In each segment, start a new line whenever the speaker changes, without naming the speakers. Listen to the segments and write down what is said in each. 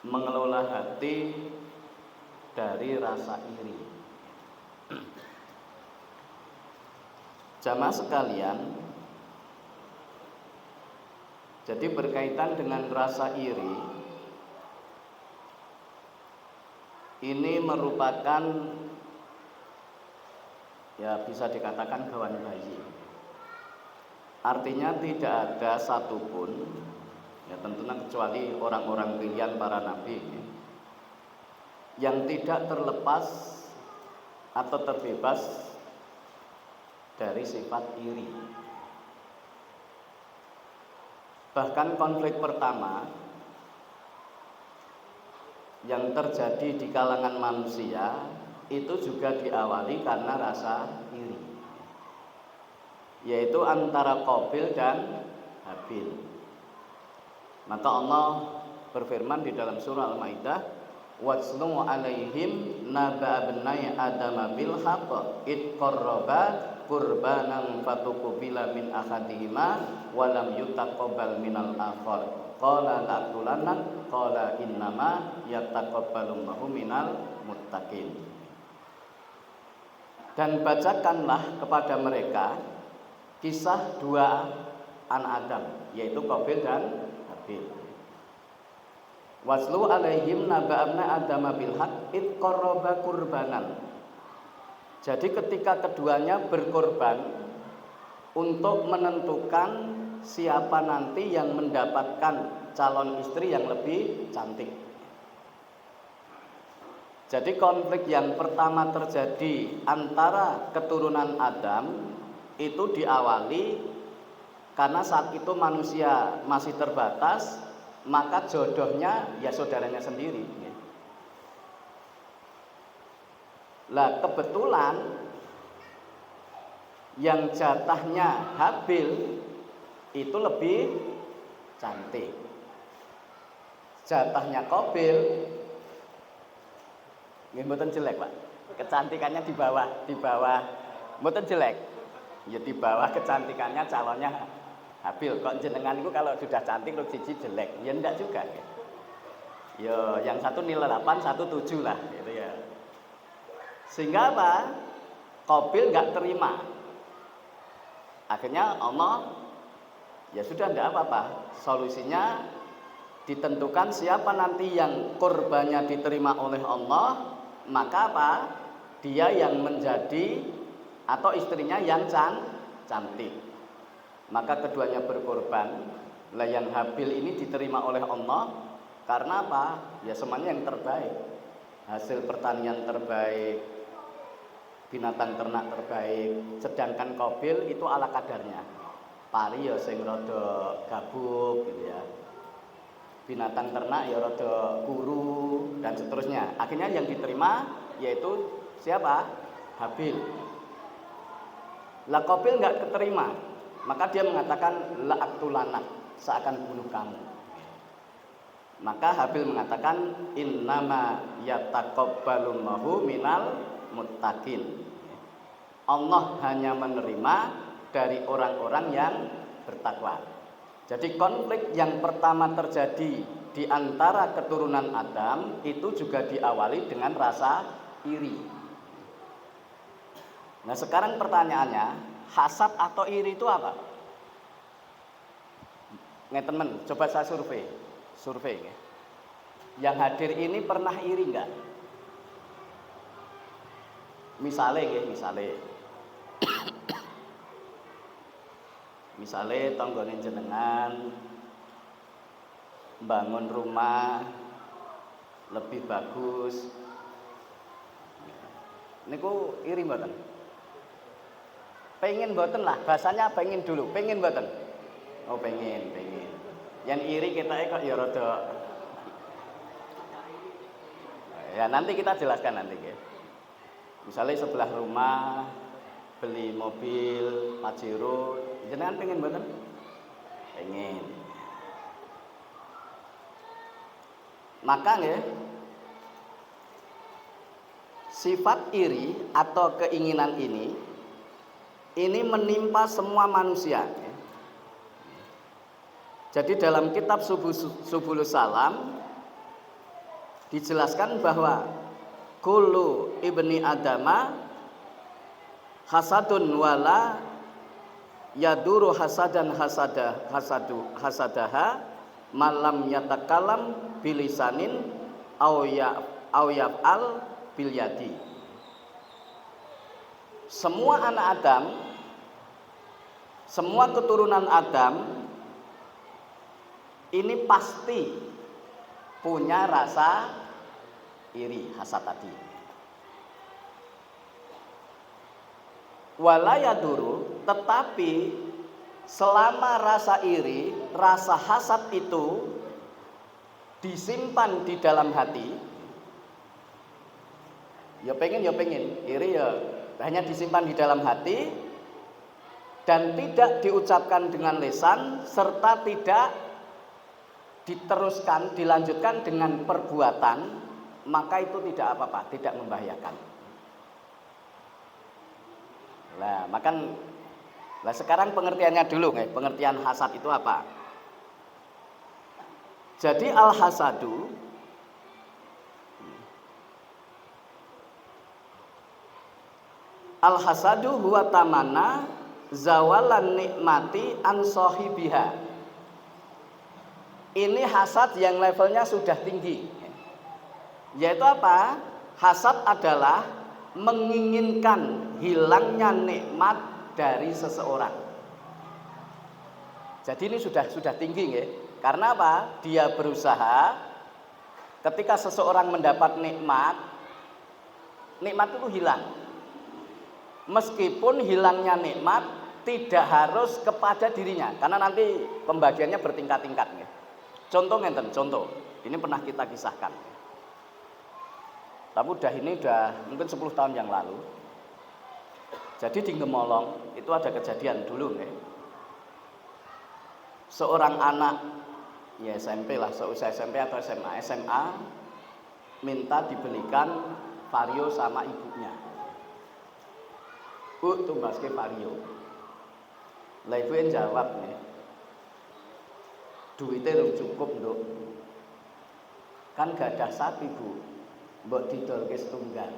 mengelola hati dari rasa iri. Jamaah sekalian, jadi berkaitan dengan rasa iri, ini merupakan, ya bisa dikatakan gawan bayi. Artinya tidak ada satupun, ya tentunya kecuali orang-orang pilihan para nabi, yang tidak terlepas atau terbebas dari sifat iri. Bahkan konflik pertama yang terjadi di kalangan manusia itu juga diawali karena rasa iri, yaitu antara Qabil dan Habil. Maka Allah berfirman di dalam surah Al-Maidah, "Watslu 'alaihim naba'a bnai Adam bil haqq id qarraba qurbanan fatuqbila min ahadihima wa lam yutaqabbal minal akhar qala la'tulannak qala innama yataqabbalullahu minal muttaqin." Dan bacakanlah kepada mereka kisah dua anak Adam, yaitu Qabil dan Habil. Waslu alaihim naba'abna Adam bil haq id qarraba qurbanan. Jadi ketika keduanya berkorban untuk menentukan siapa nanti yang mendapatkan calon istri yang lebih cantik. Jadi konflik yang pertama terjadi antara keturunan Adam itu diawali karena saat itu manusia masih terbatas, maka jodohnya ya saudaranya sendiri. Lah kebetulan yang jatahnya Habil itu lebih cantik. Jatahnya Qabil nggih mboten jelek, Pak. Kecantikannya di bawah mboten jelek. Ya di bawah kecantikannya calonnya Habil. Kok jenengan itu kalau sudah cantik lu siji jelek? Ya enggak juga ya. Ya yang satu nilai 8, satu 7 lah gitu ya. Sehingga apa? Qabil enggak terima. Akhirnya Allah ya sudah enggak apa-apa. Solusinya ditentukan siapa nanti yang korbannya diterima oleh Allah, maka apa? Dia yang menjadi atau istrinya yang cantik. Maka keduanya berkorban. Lah yang Habil ini diterima oleh Allah karena apa? Ya semuanya yang terbaik. Hasil pertanian terbaik, binatang ternak terbaik. Sedangkan Qabil itu ala kadarnya. Pari ya sing rada gabuk gitu ya. Binatang ternak ya rada kuru dan seterusnya. Akhirnya yang diterima yaitu siapa? Habil. Lah Qabil enggak keterima. Maka dia mengatakan la'aktulanak, seakan bunuh kamu. Maka Habil mengatakan innama yataqabbalullahu minal muttaqin. Allah hanya menerima dari orang-orang yang bertakwa. Jadi konflik yang pertama terjadi di antara keturunan Adam itu juga diawali dengan rasa iri. Nah sekarang pertanyaannya, hasad atau iri itu apa? Ngeten men, coba saya survei ya. Yang hadir ini pernah iri enggak? Misale tanggane jenengan bangun rumah lebih bagus. Niku iri mboten? Pengen mboten lah, bahasanya pengen dulu, pengen mboten? Oh pengen. Yang iri kita kok ya rada. Ya nanti kita jelaskan nanti ya. Misalnya sebelah rumah beli mobil Pajero, jenengan pengen mboten? Pengen. Maka ya sifat iri atau keinginan ini menimpa semua manusia. Jadi dalam kitab Subulus Salam dijelaskan bahwa kullu ibni adama hasadun wala yaduru hasadan hasadaha malam yatakalam bilisanin au yaf'al bil yadi. Semua anak Adam, semua keturunan Adam ini pasti punya rasa iri, hasad tadi. Walayaduru, tetapi selama rasa iri, rasa hasad itu disimpan di dalam hati, ya pengen, iri ya hanya disimpan di dalam hati dan tidak diucapkan dengan lisan serta tidak diteruskan, dilanjutkan dengan perbuatan, maka itu tidak apa-apa, tidak membahayakan. Nah, sekarang pengertiannya dulu, pengertian hasad itu apa? Jadi Al-hasadu huwa tamanna zawalan nikmati an sahibiha. Ini hasad yang levelnya sudah tinggi. Yaitu apa? Hasad adalah menginginkan hilangnya nikmat dari seseorang. Jadi ini sudah tinggi ya. Karena apa? Dia berusaha ketika seseorang mendapat nikmat itu hilang. Meskipun hilangnya nikmat tidak harus kepada dirinya, karena nanti pembagiannya bertingkat-tingkat ya. Contoh ini pernah kita kisahkan. Tapi ini udah mungkin 10 tahun yang lalu. Jadi di Gemolong itu ada kejadian dulu ya. Seorang anak ya SMP lah, seusia SMP atau SMA minta dibelikan vario sama ibunya. Bu, tumbaske vario. Lah ibu yang jawab nih, duitnya belum cukup nduk. Kan gak ada sapi bu, mbok didolke setunggal.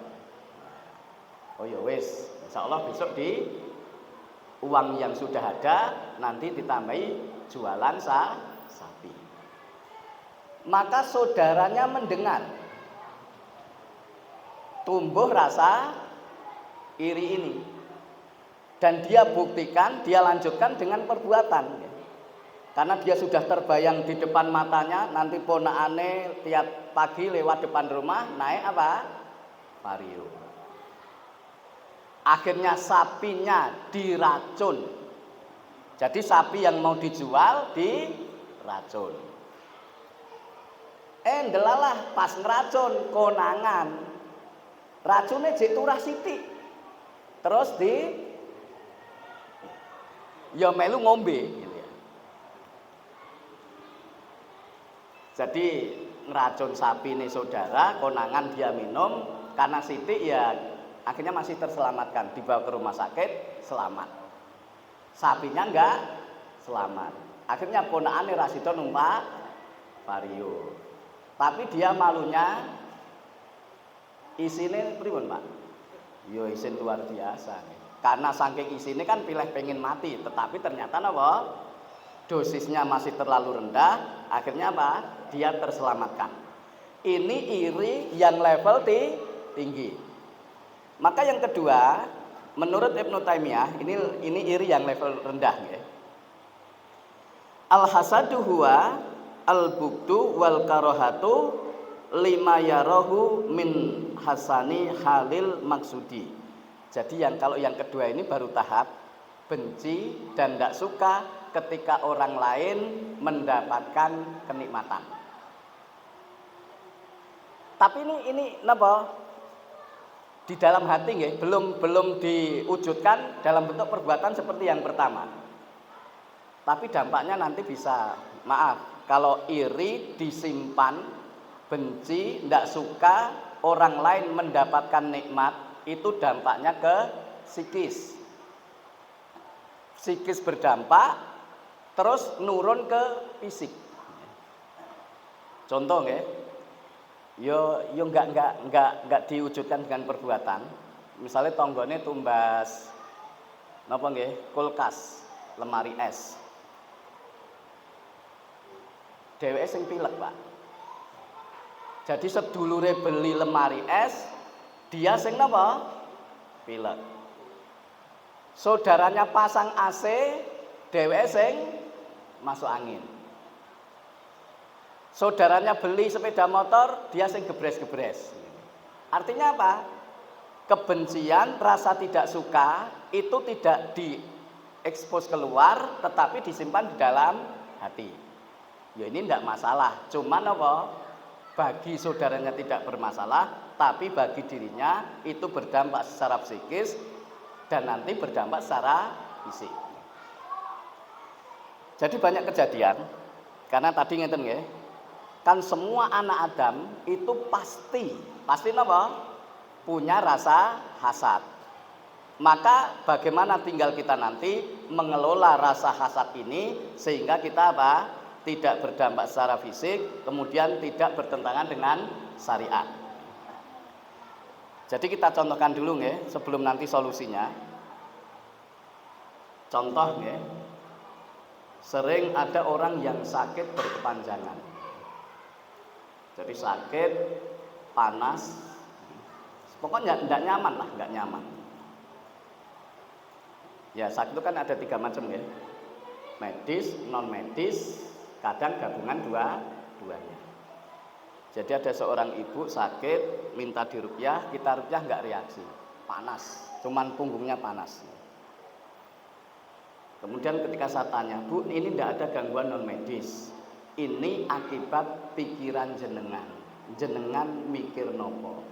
Oh ya wis, insyaallah besok di uang yang sudah ada nanti ditambahi jualan sapi. Maka saudaranya mendengar, tumbuh rasa iri ini. Dan dia buktikan, dia lanjutkan dengan perbuatan. Karena dia sudah terbayang di depan matanya, nanti ponakane tiap pagi lewat depan rumah naik apa? Vario. Akhirnya sapinya diracun. Jadi sapi yang mau dijual diracun. Ndelalah pas ngeracun konangan. Racunnya jek turah sithik. Terus ya melu ngombe gitu ya. Jadi ngeracun sapi nih saudara, konangan dia minum, karena sithik ya akhirnya masih terselamatkan, dibawa ke rumah sakit, selamat. Sapinya enggak selamat. Akhirnya ponakane Rasido numpak vario. Tapi dia malunya isine pripun, Pak? Yo isin luar biasa. Karena saking isine kan pilih pengen mati, tetapi ternyata apa? Dosisnya masih terlalu rendah, akhirnya apa? Dia terselamatkan. Ini iri yang level tinggi. Maka yang kedua, menurut Ibnu Taimiyah, ini iri yang level rendah ya. Al-hasadu huwa al-bugdu wal karohatu lima yarahu min hasani halil maksudi. Jadi kalau yang kedua ini baru tahap benci dan tidak suka ketika orang lain mendapatkan kenikmatan. Tapi ini napa? Di dalam hati nggih, belum diwujudkan dalam bentuk perbuatan seperti yang pertama. Tapi dampaknya nanti bisa, kalau iri disimpan, benci, tidak suka orang lain mendapatkan nikmat, itu dampaknya ke psikis. Psikis berdampak, terus nurun ke fisik. Contoh ya, Yo enggak diwujudkan dengan perbuatan. Misalnya tonggone tumbas napa nggih? Kulkas, lemari es. Dheweke sing pilek, Pak. Jadi sedulure beli lemari es, dia sing napa? Pilek. Saudaranya pasang AC, dheweke sing masuk angin. Saudaranya beli sepeda motor, dia sing gebres-gebres. Artinya apa? Kebencian, rasa tidak suka itu tidak diekspos keluar, tetapi disimpan di dalam hati. Ya ini tidak masalah. Cuman apa? Bagi saudaranya tidak bermasalah, tapi bagi dirinya itu berdampak secara psikis dan nanti berdampak secara fisik. Jadi banyak kejadian, karena tadi ngeten nggih. Kan semua anak Adam itu pasti apa? Punya rasa hasad. Maka bagaimana tinggal kita nanti mengelola rasa hasad ini sehingga kita apa? Tidak berdampak secara fisik, kemudian tidak bertentangan dengan syariat. Jadi kita contohkan dulu nggih, sebelum nanti solusinya. Contoh nggih. Sering ada orang yang sakit berkepanjangan. Jadi sakit, panas, pokoknya tidak nyaman lah, nggak nyaman. Ya sakit itu kan ada 3 macam ya, medis, non medis, kadang gabungan duanya. Jadi ada seorang ibu sakit, minta diruqyah, kita ruqyah nggak reaksi, panas, cuman punggungnya panas. Kemudian ketika saya tanya, Bu, ini tidak ada gangguan non medis. Ini akibat pikiran jenengan mikir nopo,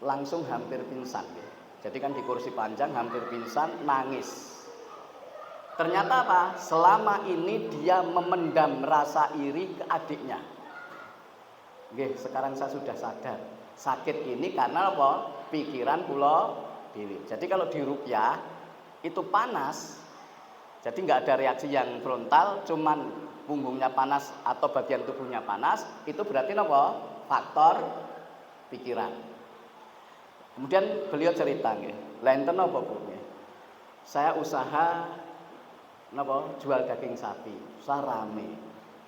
langsung hampir pingsan ya. Jadi kan di kursi panjang hampir pingsan, nangis. Ternyata apa? Selama ini dia memendam rasa iri ke adiknya. Nggih, sekarang saya sudah sadar. Sakit ini karena apa? Pikiran kula dhewe. Jadi kalau diruqyah itu panas. Jadi nggak ada reaksi yang frontal, cuman punggungnya panas atau bagian tubuhnya panas, itu berarti apa? Faktor pikiran. Kemudian beliau cerita nggih, "Lenten apa, Bu?" "Saya usaha napa? Jual daging sapi, usaha rame.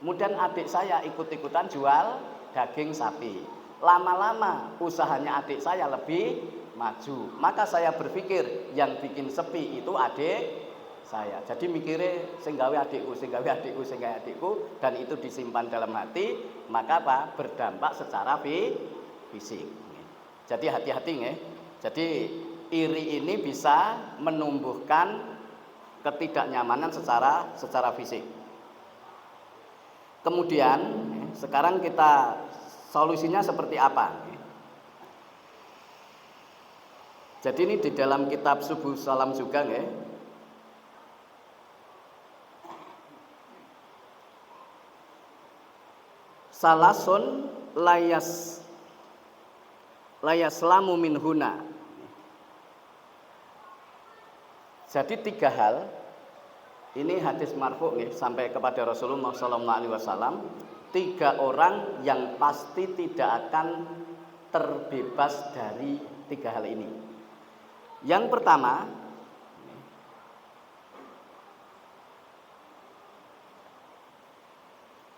Kemudian adik saya ikut-ikutan jual daging sapi. Lama-lama usahanya adik saya lebih maju. Maka saya berpikir yang bikin sepi itu adik saya. Jadi mikirnya sing gawe adikku, dan itu disimpan dalam hati, maka apa? Berdampak secara fisik. Jadi hati-hati nggih. Jadi iri ini bisa menumbuhkan ketidaknyamanan secara fisik. Kemudian sekarang kita solusinya seperti apa? Jadi ini di dalam kitab Subuh Salam juga nggih. Salasun layaslamu minhuna. Jadi 3 hal. Ini hadis marfu nih sampai kepada Rasulullah SAW. 3 orang yang pasti tidak akan terbebas dari 3 hal ini. Yang pertama,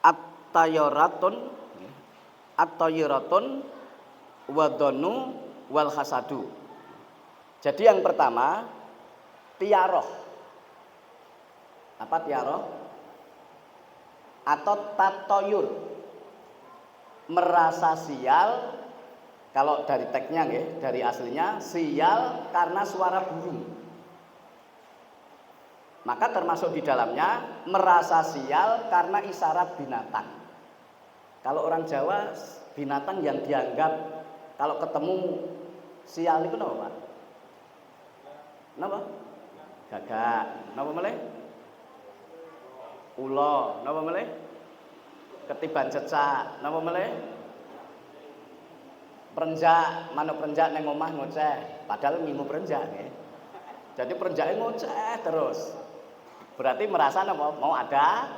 at-tayyaratun wadonu wal hasadu. Jadi yang pertama, tiaroh. Apa tiaroh? Atau tatoyur. Merasa sial, kalau dari teksnya nggih, dari aslinya sial karena suara burung. Maka termasuk di dalamnya merasa sial karena isyarat binatang. Kalau orang Jawa, binatang yang dianggap kalau ketemu sial itu apa, Pak? Napa? Gagak. Napa meleh? Ula. Napa meleh? Ketiban cecak. Napa meleh? Perenjak. Manuk perenjak neng omah ngoceh. Padahal ngimu perenjak nggih. Jadi perenjake ngoceh terus. Berarti merasa napa? Mau ada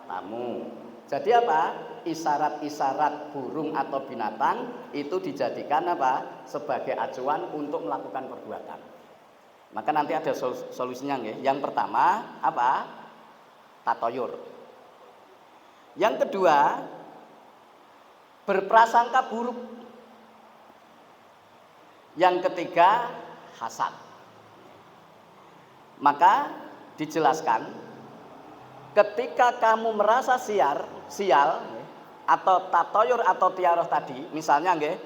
tamu. Jadi apa? isyarat-isyarat burung atau binatang itu dijadikan apa? Sebagai acuan untuk melakukan perbuatan. Maka nanti ada solusinya nggih. Yang pertama apa? Tatoyur. Yang kedua, berprasangka buruk. Yang ketiga, hasad. Maka dijelaskan, ketika kamu merasa sial atau tatoyur atau tiaroh tadi, misalnya nggih,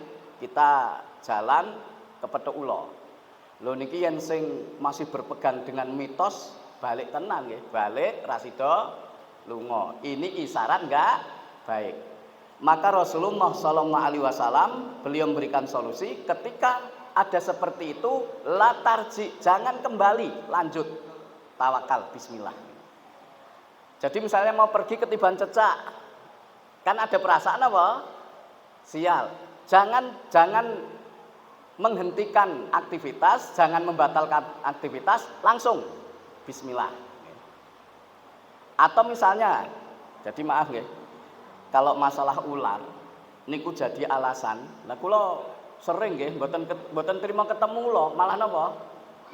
kita jalan ke Petuk Ulo. Lho niki yen sing masih berpegang dengan mitos balik tenang nggih, balik rasida lunga. Ini isyarat enggak baik. Maka Rasulullah SAW beliau memberikan solusi, ketika ada seperti itu, latarji, jangan kembali, lanjut, tawakal, bismillah. Jadi misalnya mau pergi ketiban cecak, kan ada perasaan apa? Sial. Jangan menghentikan aktivitas, jangan membatalkan aktivitas, langsung bismillah. Atau misalnya, jadi maaf ya, kalau masalah ular niku jadi alasan. Lah kula sering nggih mboten terima ketemu ulo, malah napa?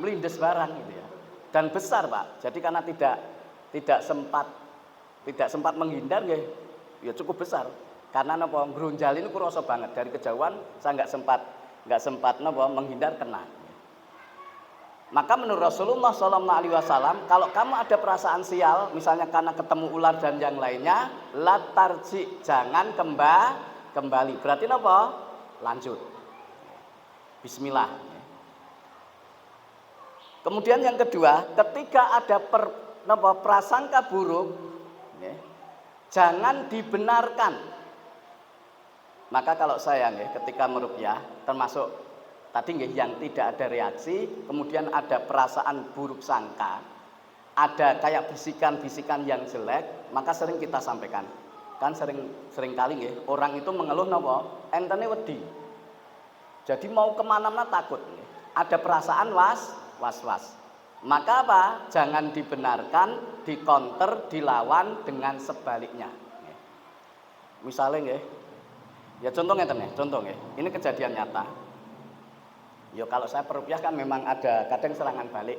Melindes barang gitu ya. Dan besar, Pak. Jadi karena tidak sempat menghindar nggih, ya cukup besar. Karena napa? Grunjal ini kurasa banget dari kejauhan, saya nggak sempat napa menghindar, kena. Maka menurut Rasulullah SAW, kalau kamu ada perasaan sial, misalnya karena ketemu ular dan yang lainnya, latarji, jangan kembali. Berarti apa? Lanjut. Bismillah. Kemudian yang kedua, ketika ada prasangka buruk, jangan dibenarkan. Maka kalau saya ketika meruqyah, termasuk tadi yang tidak ada reaksi, kemudian ada perasaan buruk sangka, ada kayak bisikan-bisikan yang jelek, maka sering kita sampaikan. Kan sering kali orang itu mengeluh napa? Entene wedi. Jadi mau kemana-mana takut. Ada perasaan was-was. Maka apa? Jangan dibenarkan, dikonter, dilawan dengan sebaliknya. Misalnya ya contohnya ini kejadian nyata. Ya kalau saya peruqyah kan memang ada kadang serangan balik.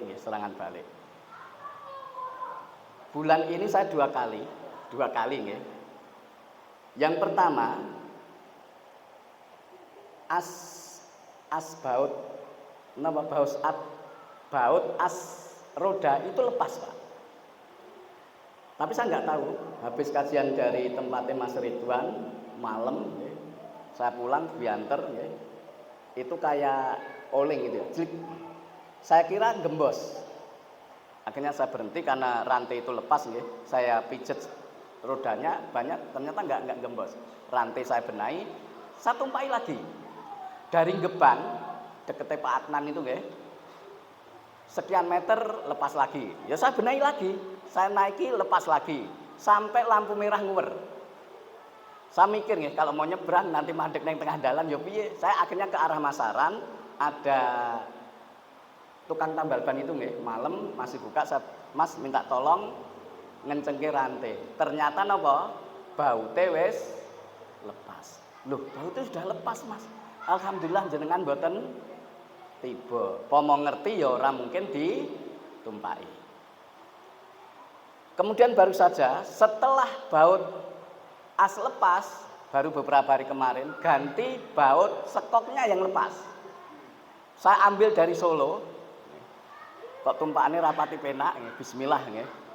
Bulan ini saya dua kali nggih. Yang pertama baut as roda itu lepas, Pak. Tapi saya nggak tahu, habis kajian dari tempatnya Mas Ridwan malam, saya pulang bianter, itu kayak oling gitu ya, jlik. Saya kira gembos. Akhirnya saya berhenti karena rantai itu lepas, saya pijet rodanya banyak, ternyata nggak gembos. Rantai saya benahi, saya tumpai lagi dari Geban deket Pak Adnan itu, sekian meter lepas lagi. Ya saya benahi lagi, saya naiki lepas lagi sampai lampu merah nguwer. Saya mikir kalau mau nyebrang nanti mandek neng tengah dalan ya piye. Saya akhirnya ke arah Masaran, ada tukang tambal ban itu malam masih buka. Mas minta tolong ngencengke rantai. Ternyata napa? Baute wis lepas. Loh, baute sudah lepas, Mas. Alhamdulillah jenengan mboten tiba. Pomo ngerti ya ora mungkin ditumpai. Kemudian baru saja setelah baut as lepas, baru beberapa hari kemarin ganti baut sekoknya yang lepas. Saya ambil dari Solo, kok tumpakannya rapati penak, bismillah.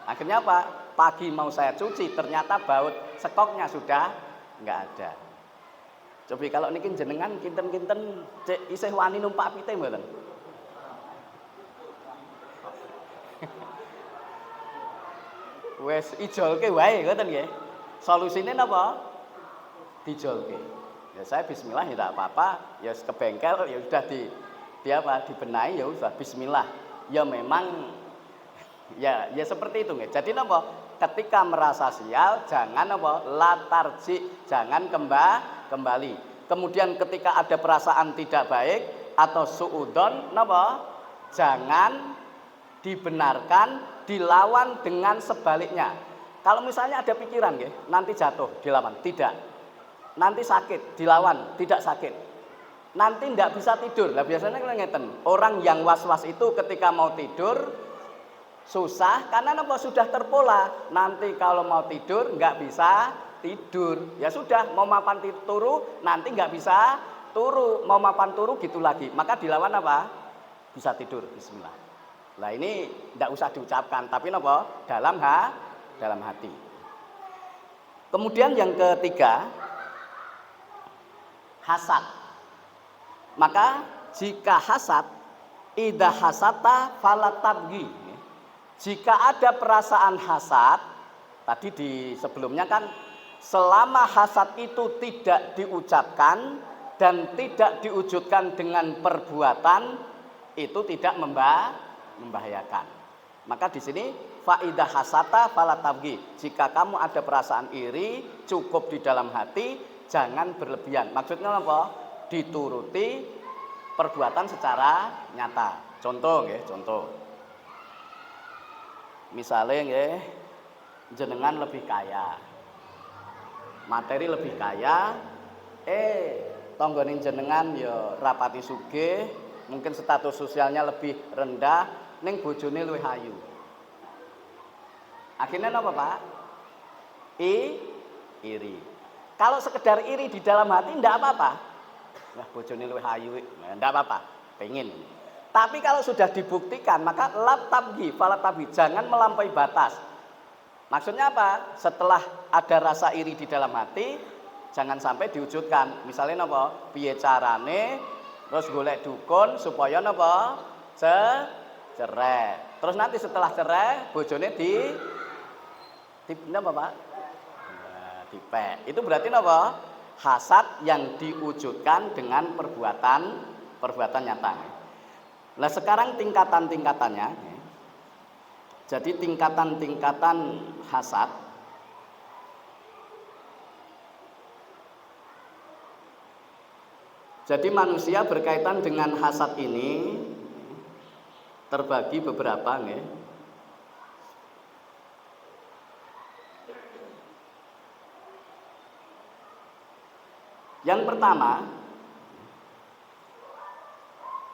Akhirnya apa? Pagi mau saya cuci, ternyata baut sekoknya sudah nggak ada. Coba kalau niki jenengan kinten-kinten cek isih wani numpak pite mboten? Wes ijolke wae ngoten nggih. Solusine napa? Dijolke. Ya saya bismillah ya tidak apa-apa, ya ke bengkel ya sudah dibenahi ya sudah bismillah. Ya memang ya seperti itu nggih. Jadi napa? Ketika merasa sial jangan napa? Latarji, jangan kembali. Kemudian ketika ada perasaan tidak baik atau suudzon napa? Jangan dibenarkan, dilawan dengan sebaliknya. Kalau misalnya ada pikiran ya, nanti jatuh dilawan, tidak. Nanti sakit, dilawan, tidak sakit. Nanti tidak bisa tidur. Lah biasanya kalau ngeten, orang yang was-was itu ketika mau tidur susah karena apa? Sudah terpola. Nanti kalau mau tidur nggak bisa tidur. Ya sudah, mau mapan turu nanti nggak bisa turu, mau mapan turu gitu lagi. Maka dilawan apa? Bisa tidur. Bismillah. Lah ini tidak usah diucapkan, tapi apa? Dalam hati. Kemudian yang ketiga, hasad. Maka jika hasad, idza hasata fala tabghi. Jika ada perasaan hasad, tadi di sebelumnya kan selama hasad itu tidak diucapkan dan tidak diwujudkan dengan perbuatan, itu tidak membahayakan. Maka di sini faidah hasata fala tabghi. Jika kamu ada perasaan iri, cukup di dalam hati, jangan berlebihan. Maksudnya apa? Dituruti perbuatan secara nyata. Contoh nggih, contoh. Misalnya nggih, jenengan lebih kaya. Materi lebih kaya, tonggone jenengan ya rapati sugih, mungkin status sosialnya lebih rendah, ning bojone luwih ayu. Akhirnya apa, Pak? Iri. Kalau sekedar iri di dalam hati ndak apa-apa. Wah, bojone luwih ayu, ndak apa-apa, pengen. Tapi kalau sudah dibuktikan, maka la tabghi, fala tabghi, jangan melampaui batas. Maksudnya apa? Setelah ada rasa iri di dalam hati, jangan sampai diwujudkan. Misalnya apa? Piye carane terus golek dukun supaya napa? Cerai. Terus nanti setelah cerai, bojone di napa, Pak? Nah, dipek. Itu berarti napa? Hasad yang diwujudkan dengan perbuatan nyata. Nah, sekarang tingkatan-tingkatannya. Jadi tingkatan-tingkatan hasad. Jadi manusia berkaitan dengan hasad ini terbagi beberapa nggih. Yang pertama,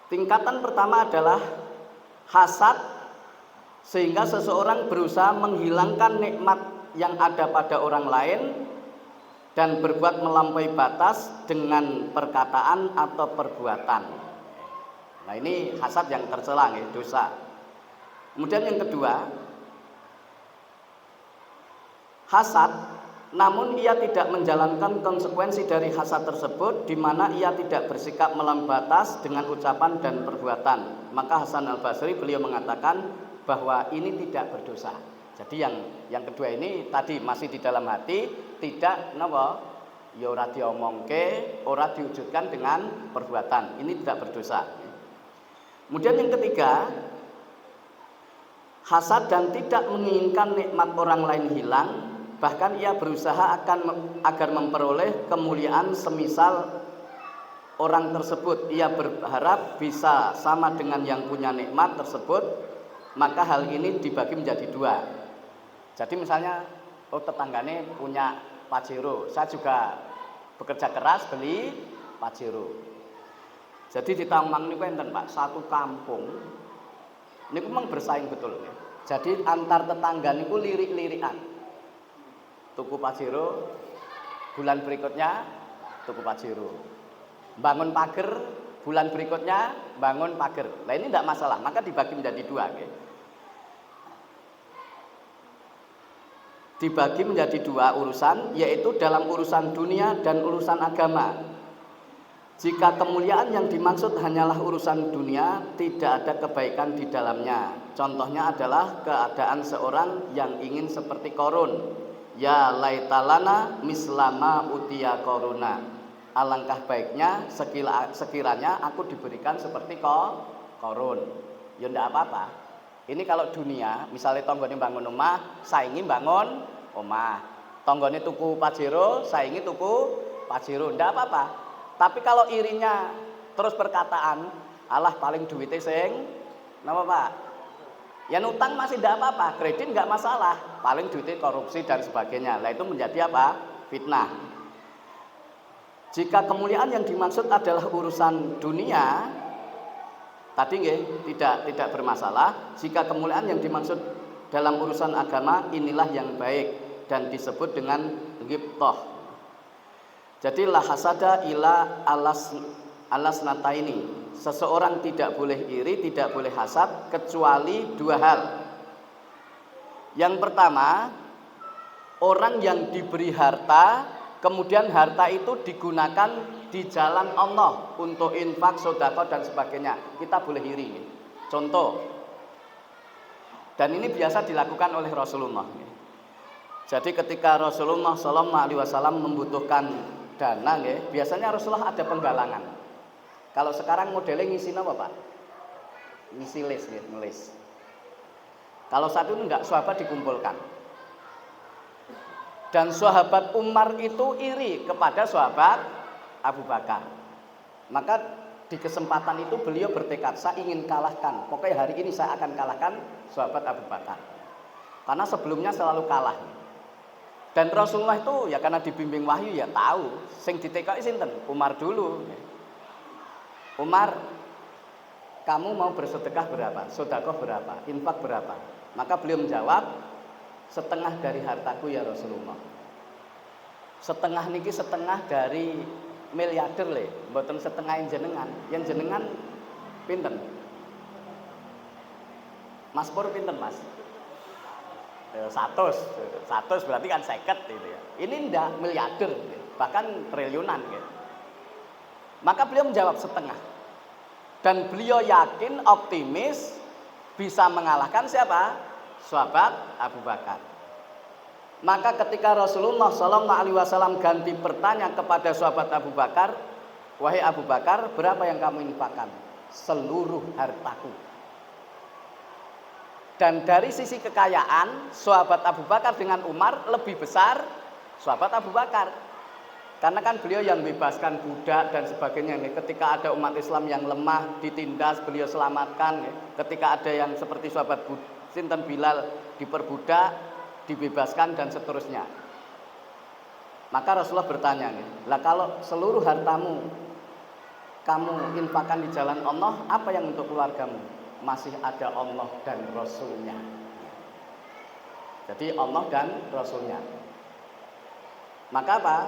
tingkatan pertama adalah hasad sehingga seseorang berusaha menghilangkan nikmat yang ada pada orang lain dan berbuat melampaui batas dengan perkataan atau perbuatan. Nah, ini hasad yang tercela, dosa. Kemudian yang kedua, hasad namun ia tidak menjalankan konsekuensi dari hasad tersebut, di mana ia tidak bersikap melampaui batas dengan ucapan dan perbuatan. Maka Hasan Al-Basri beliau mengatakan bahwa ini tidak berdosa. Jadi yang kedua ini tadi masih di dalam hati, tidak napa ya ora diomongke, ora diwujudkan dengan perbuatan. Ini tidak berdosa. Kemudian yang ketiga, hasad dan tidak menginginkan nikmat orang lain hilang, bahkan ia berusaha agar memperoleh kemuliaan semisal orang tersebut. Ia berharap bisa sama dengan yang punya nikmat tersebut, maka hal ini dibagi menjadi dua. Jadi misalnya, tetanggane punya Pajero, saya juga bekerja keras beli Pajero. Jadi di Tamang niku enten Pak, satu kampung niku memang bersaing betul ya. Jadi antar tetangga niku lirik-lirikan. Tuku Pajero, bulan berikutnya tuku Pajero. Bangun pager, bulan berikutnya bangun pager. Nah ini tidak masalah, maka dibagi menjadi dua. Okay? Dibagi menjadi dua urusan, yaitu dalam urusan dunia dan urusan agama. Jika kemuliaan yang dimaksud hanyalah urusan dunia, tidak ada kebaikan di dalamnya. Contohnya adalah keadaan seorang yang ingin seperti Qarun. Ya laitalana mislama utia Qaruna. Alangkah baiknya sekiranya aku diberikan seperti Qarun. Ya ndak apa-apa. Ini kalau dunia, misalnya tonggone bangun omah, saingi bangun omah. Tonggone tuku Pajero, saingi tuku Pajero, ndak apa-apa. Tapi kalau irinya terus perkataan, alah paling duwite sing napa Pak? Yang utang masih tidak apa-apa, kredit nggak masalah, paling duitnya korupsi dan sebagainya. Nah itu menjadi apa? Fitnah. Jika kemuliaan yang dimaksud adalah urusan dunia, tadi tidak bermasalah. Jika kemuliaan yang dimaksud dalam urusan agama, inilah yang baik dan disebut dengan ghibthah. Jadi la hasada ila alas nata ini. Seseorang tidak boleh iri, tidak boleh hasad kecuali dua hal. Yang pertama, orang yang diberi harta, kemudian harta itu digunakan di jalan Allah untuk infak, sedekah dan sebagainya. Kita boleh iri. Contoh, dan ini biasa dilakukan oleh Rasulullah. Jadi ketika Rasulullah SAW membutuhkan dana, biasanya Rasulullah ada penggalangan. Kalau sekarang modelnya ngisi apa Pak? Ngisi list, ngelis. Kalau saat itu enggak, sahabat dikumpulkan. Dan sahabat Umar itu iri kepada sahabat Abu Bakar. Maka di kesempatan itu beliau bertekad, saya ingin kalahkan. Pokoknya hari ini saya akan kalahkan sahabat Abu Bakar. Karena sebelumnya selalu kalah. Dan Rasulullah itu ya karena dibimbing wahyu ya tahu, sing ditekoki sinten? Umar dulu. Umar, kamu mau bersedekah berapa? Sedekah berapa? Infak berapa? Maka beliau menjawab, setengah dari hartaku ya Rasulullah. Setengah niki setengah dari miliarder le, mboten setengah jenengan. Yang jenengan pinten? Mas Pur pinten Mas? 100 berarti kan 50 gitu ya. Ini ndak miliarder, bahkan triliunan gitu. Maka beliau menjawab setengah. Dan beliau yakin, optimis bisa mengalahkan siapa? Sahabat Abu Bakar. Maka ketika Rasulullah SAW ganti bertanya kepada sahabat Abu Bakar, wahai Abu Bakar, berapa yang kamu infakkan? Seluruh hartaku. Dan dari sisi kekayaan, sahabat Abu Bakar dengan Umar lebih besar sahabat Abu Bakar. Karena kan beliau yang bebaskan budak dan sebagainya. Ketika ada umat Islam yang lemah, ditindas, beliau selamatkan. Ketika ada yang seperti sahabat Sinten Bilal diperbudak, dibebaskan dan seterusnya. Maka Rasulullah bertanya, lah kalau seluruh hartamu kamu infakkan di jalan Allah, apa yang untuk keluargamu? Masih ada Allah dan Rasulnya. Jadi Allah dan Rasulnya. Maka apa?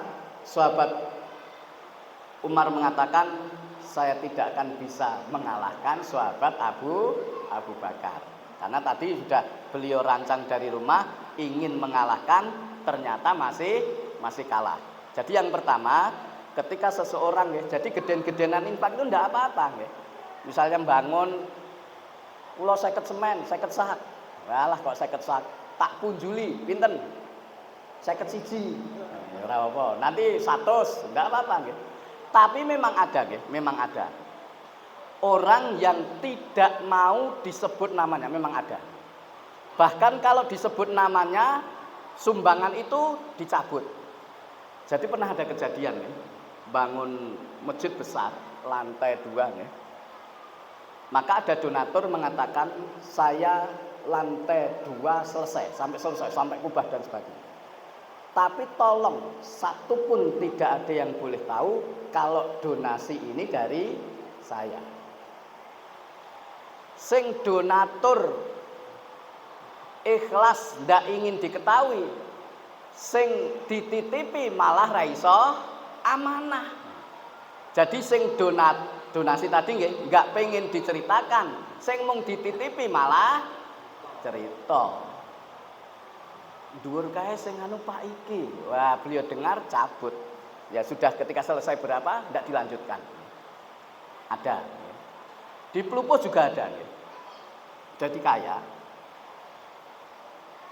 Sahabat Umar mengatakan, saya tidak akan bisa mengalahkan sahabat Abu Bakar. Karena tadi sudah beliau rancang dari rumah, ingin mengalahkan, ternyata masih kalah. Jadi yang pertama, ketika seseorang jadi geden-gedenan infak itu tidak apa-apa. Misalnya bangun, pulau 50 semen, 50 sak. Walah kok 50 sak, tak punjuli, pinten? 50 siji. Ora apa, nanti 100, enggak apa-apa nggih. Tapi memang ada. Orang yang tidak mau disebut namanya, memang ada. Bahkan kalau disebut namanya, sumbangan itu dicabut. Jadi pernah ada kejadian nih, bangun masjid besar, lantai 2 nih. Maka ada donatur mengatakan, saya lantai 2 selesai, sampai kubah dan sebagainya. Tapi tolong, satu pun tidak ada yang boleh tahu kalau donasi ini dari saya. Sing donatur ikhlas ndak ingin diketahui, sing dititipi malah ra iso amanah. Jadi sing donasi tadi nggak pengen diceritakan, sing mung dititipi malah cerita. Dhuwur kae sing anu Pak iki. Wah, beliau dengar cabut. Ya sudah, ketika selesai berapa tidak dilanjutkan. Ada. Di Plupo juga ada. Jadi kaya.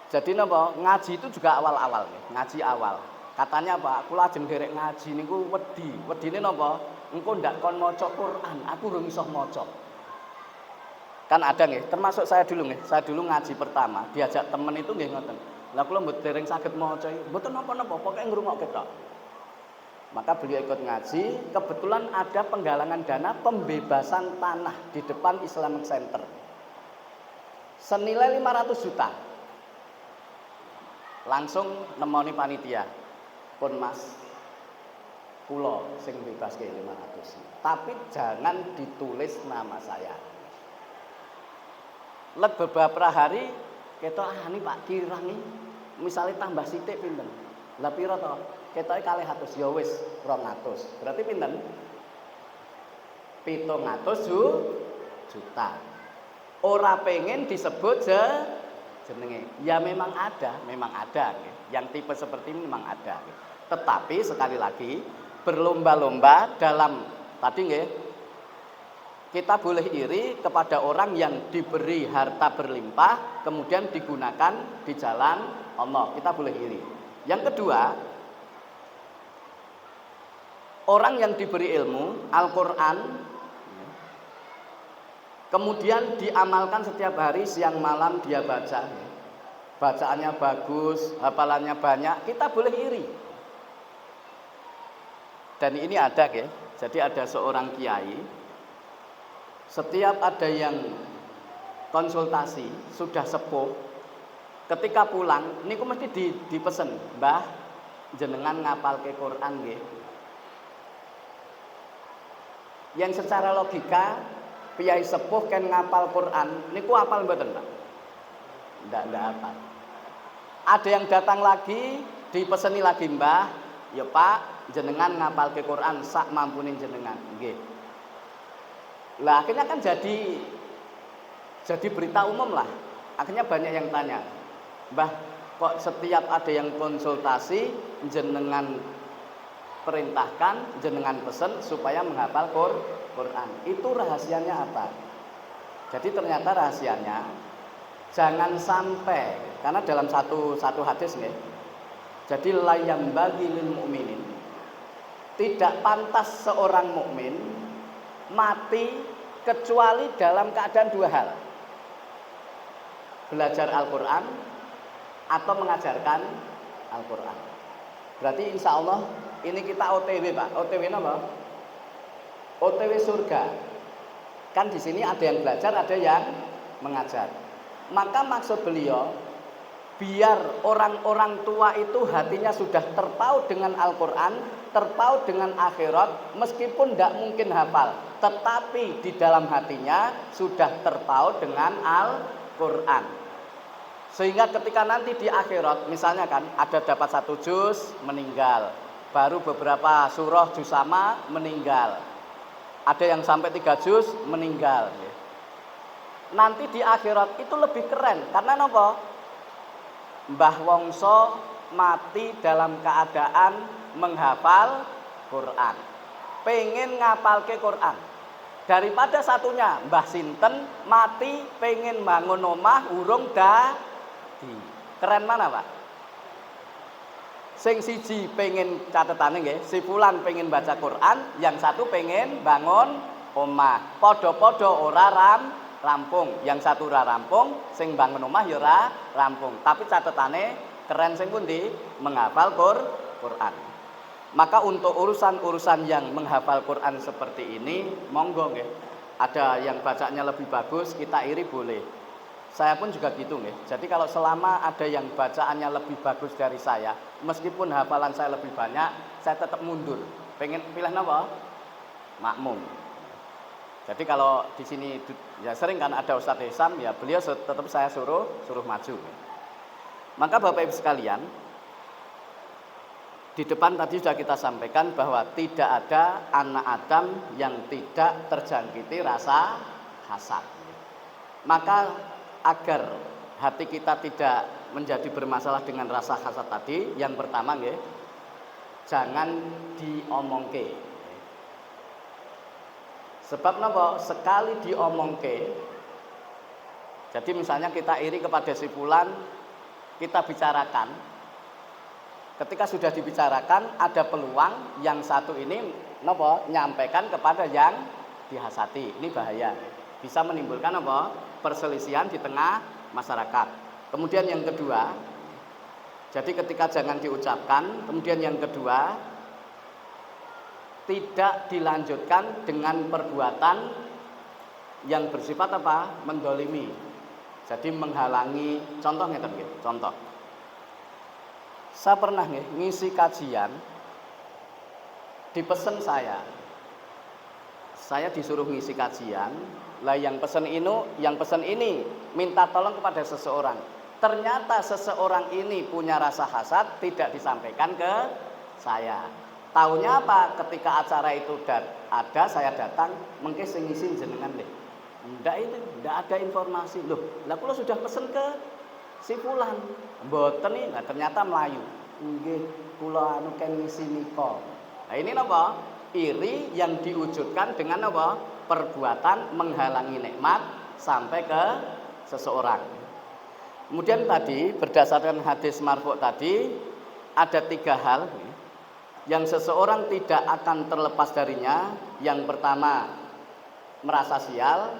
Jadi napa? Ngaji itu juga awal-awal, ngaji awal. Katanya Pak, kula ajeng derek ngaji niku wedi. Wedine napa? Engko ndak kon maca Quran, aku urung iso maca. Kan ada nggih, termasuk saya dulu nggih. Saya dulu ngaji pertama, diajak temen itu nggih ngoten. Lah kula mboten dereng saged maca, mboten napa-napa, pokoke ngrungokke tok. Maka beliau ikut ngaji, kebetulan ada penggalangan dana pembebasan tanah di depan Islamic Center. senilai 500 juta. Langsung nemoni panitia. Pun Mas, kula sing bebaske 500. Tapi jangan ditulis nama saya. Let beberapa hari ketok ini Pak Kirangi misalnya tambah sithik pinten. Lah pira to? Ketoke 200 ya wis 200. Berarti pinten? 700 juta. Ora pengen disebut jenenge. Ya memang ada. Yang tipe seperti ini memang ada. Tetapi sekali lagi berlomba-lomba dalam tadi nggih, kita boleh iri kepada orang yang diberi harta berlimpah kemudian digunakan di jalan Allah. Kita boleh iri. Yang kedua, orang yang diberi ilmu Al-Qur'an kemudian diamalkan setiap hari siang malam dia baca. Bacaannya bagus, hafalannya banyak, kita boleh iri. Dan ini ada ya. Jadi ada seorang kiai, setiap ada yang konsultasi sudah sepuh, ketika pulang niku mesti dipesen, "Mbah, jenengan ngapalke Quran nggih." Yang secara logika piyai sepuh kan ngapal Quran niku apal mboten, Pak? Ndak apal. Ada yang datang lagi dipeseni lagi, "Mbah, ya Pak, jenengan ngapalke Quran sak mampune jenengan." Nggih. Lah akhirnya kan jadi berita umum lah. Akhirnya banyak yang tanya, "Mbah, kok setiap ada yang konsultasi jenengan perintahkan, jenengan pesen supaya menghafal Quran. Itu rahasianya apa?" Jadi ternyata rahasianya jangan sampai, karena dalam satu hadis nih. Jadi layam bagi lil mukminin, tidak pantas seorang mukmin mati kecuali dalam keadaan dua hal. Belajar Al-Qur'an atau mengajarkan Al-Qur'an. Berarti insya Allah ini kita OTW, Pak. OTW apa? OTW surga. Kan di sini ada yang belajar, ada yang mengajar. Maka maksud beliau, biar orang-orang tua itu hatinya sudah terpaut dengan Al-Qur'an, terpaut dengan akhirat, meskipun tidak mungkin hafal, tetapi di dalam hatinya sudah terpaut dengan Al-Qur'an. Sehingga ketika nanti di akhirat, misalnya kan ada dapat 1 juz meninggal, baru beberapa surah juz sama meninggal, ada yang sampai 3 juz meninggal. Nanti di akhirat itu lebih keren, karena apa? Mbah Wongso mati dalam keadaan menghafal Quran, pengen ngapalke Quran. Daripada satunya Mbah Sinten mati pengen bangun omah urung dadi. Keren mana, Pak? Sing siji pengen catetane nggih, si fulan pengen baca Quran, yang satu pengen bangun omah. Padha-padha ora rampung, yang satu ora rampung, sing bangun omah ya ora rampung. Tapi catetane keren sing pundi? Menghafal Quran. Maka untuk urusan-urusan yang menghafal Quran seperti ini, monggo nggih. Ada yang bacanya lebih bagus, kita iri boleh. Saya pun juga gitu nggih. Jadi kalau selama ada yang bacaannya lebih bagus dari saya, meskipun hafalan saya lebih banyak, saya tetap mundur. Pengen pilih apa? Makmum. Jadi kalau di sini ya sering kan ada Ustadz Hisam, ya beliau tetap saya suruh maju. Maka Bapak Ibu sekalian, di depan tadi sudah kita sampaikan bahwa tidak ada anak Adam yang tidak terjangkiti rasa hasad. Maka agar hati kita tidak menjadi bermasalah dengan rasa hasad tadi, yang pertama nggih, jangan diomongke. Sebab napa? Sekali diomongke, jadi misalnya kita iri kepada si fulan, kita bicarakan. Ketika sudah dibicarakan, ada peluang yang satu ini napa? Nyampaikan kepada yang dihasati. Ini bahaya. Bisa menimbulkan apa? Perselisihan di tengah masyarakat. Kemudian yang kedua, jadi ketika jangan diucapkan. Kemudian yang kedua, tidak dilanjutkan dengan perbuatan yang bersifat apa? Mendolimi. Jadi menghalangi, contoh ngeten nggih, contoh. Saya pernah ngisi kajian, dipesen saya disuruh ngisi kajian, lah yang pesen ini minta tolong kepada seseorang. Ternyata seseorang ini punya rasa hasad, tidak disampaikan ke saya. Taunya apa? Ketika acara itu ada, saya datang, mengke sing ngisi jenengan deh. Ndak ada informasi. Loh, lah kula sudah pesen ke si fulan. Mboten nih, nah ternyata melayu. Nggih, kula anu ken ngisi nika. Nah ini napa? Iri yang diwujudkan dengan apa? Perbuatan menghalangi nikmat sampai ke seseorang. Kemudian tadi berdasarkan hadis marfu tadi ada 3 hal yang seseorang tidak akan terlepas darinya. Yang pertama, merasa sial,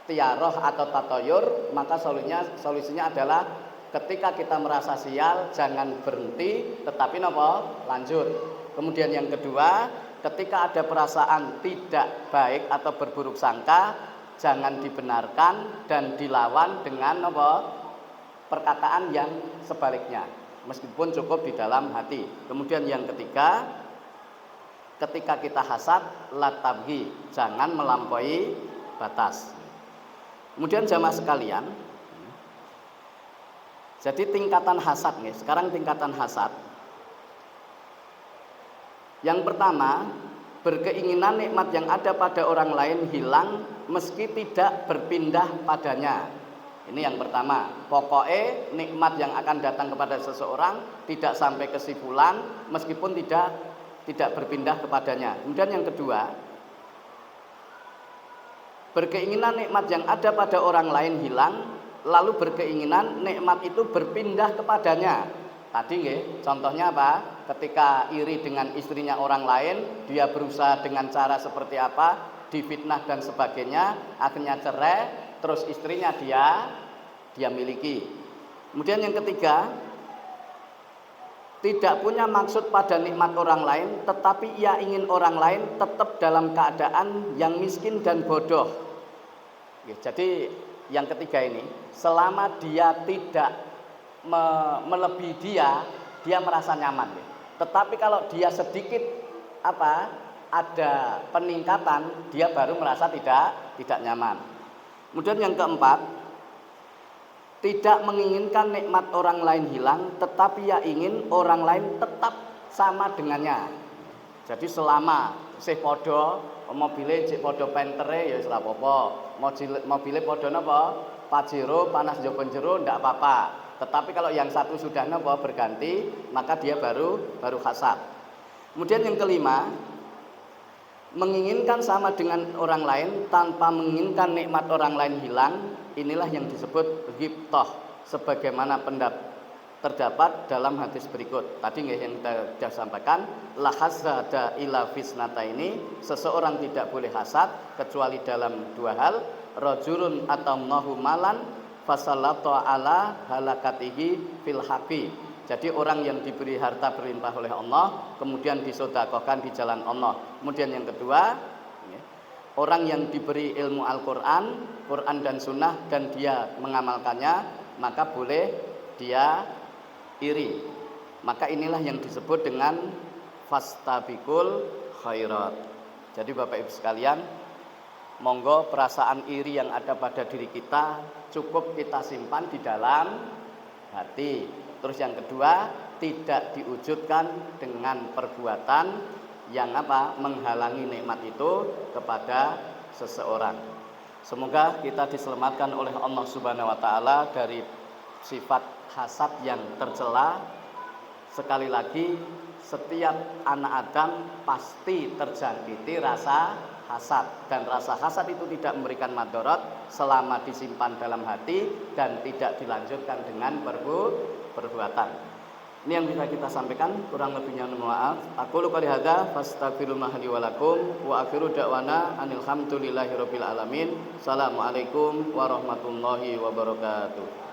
tiaroh atau tatoyur. Maka solusinya adalah ketika kita merasa sial jangan berhenti, tetapi napa? Lanjut. Kemudian yang kedua, ketika ada perasaan tidak baik atau berburuk sangka, jangan dibenarkan dan dilawan dengan apa? Perkataan yang sebaliknya, meskipun cukup di dalam hati. Kemudian yang ketiga, ketika kita hasad, la tabghi, jangan melampaui batas. Kemudian jamaah sekalian, jadi tingkatan hasad nih, sekarang tingkatan hasad. Yang pertama, berkeinginan nikmat yang ada pada orang lain hilang meski tidak berpindah padanya. Ini yang pertama. Pokoknya nikmat yang akan datang kepada seseorang tidak sampai kesimpulan meskipun tidak berpindah kepadanya. Kemudian yang kedua, berkeinginan nikmat yang ada pada orang lain hilang, lalu berkeinginan nikmat itu berpindah kepadanya. Tadi nggih, contohnya apa? Ketika iri dengan istrinya orang lain, dia berusaha dengan cara seperti apa? Difitnah dan sebagainya, akhirnya cerai, terus istrinya dia miliki. Kemudian yang ketiga, tidak punya maksud pada nikmat orang lain, tetapi ia ingin orang lain tetap dalam keadaan yang miskin dan bodoh. Jadi yang ketiga ini, selama dia tidak melebihi dia merasa nyaman. Tetapi kalau dia sedikit ada peningkatan, dia baru merasa tidak nyaman. Kemudian yang keempat, tidak menginginkan nikmat orang lain hilang, tetapi ia ingin orang lain tetap sama dengannya. Jadi selama sih podo mobile cek podo pentere ya wis ora apa-apa. Mobile podo napa? Pajero panas njaba jero ndak apa-apa. Tetapi kalau yang satu sudah berganti, maka dia baru hasad. Kemudian yang kelima, menginginkan sama dengan orang lain tanpa menginginkan nikmat orang lain hilang. Inilah yang disebut ghibthah, sebagaimana terdapat dalam hadis berikut. Tadi yang kita sudah sampaikan, la hasada ila fisnata ini, seseorang tidak boleh hasad kecuali dalam 2 hal, rajulun atamnahu malan fasallata ala halakatihi fil haqi. Jadi orang yang diberi harta berlimpah oleh Allah kemudian disedekahkan di jalan Allah. Kemudian yang kedua, orang yang diberi ilmu Al-Qur'an, Quran dan Sunnah dan dia mengamalkannya, maka boleh dia iri. Maka inilah yang disebut dengan fastabiqul khairat. Jadi Bapak Ibu sekalian, monggo perasaan iri yang ada pada diri kita cukup kita simpan di dalam hati. Terus yang kedua, tidak diwujudkan dengan perbuatan yang menghalangi nikmat itu kepada seseorang. Semoga kita diselamatkan oleh Allah Subhanahu wa taala dari sifat hasad yang tercela. Sekali lagi, setiap anak Adam pasti terjangkiti rasa hasad, dan rasa hasad itu tidak memberikan madarat selama disimpan dalam hati dan tidak dilanjutkan dengan perbuatan. Ini yang bisa kita sampaikan, kurang lebihnya mohon maaf. Aku qouli hadza fastaghfirullah li wa lakum wa akhiru da'wana anil hamdulillahi rabbil alamin. Assalamualaikum warahmatullahi wabarakatuh.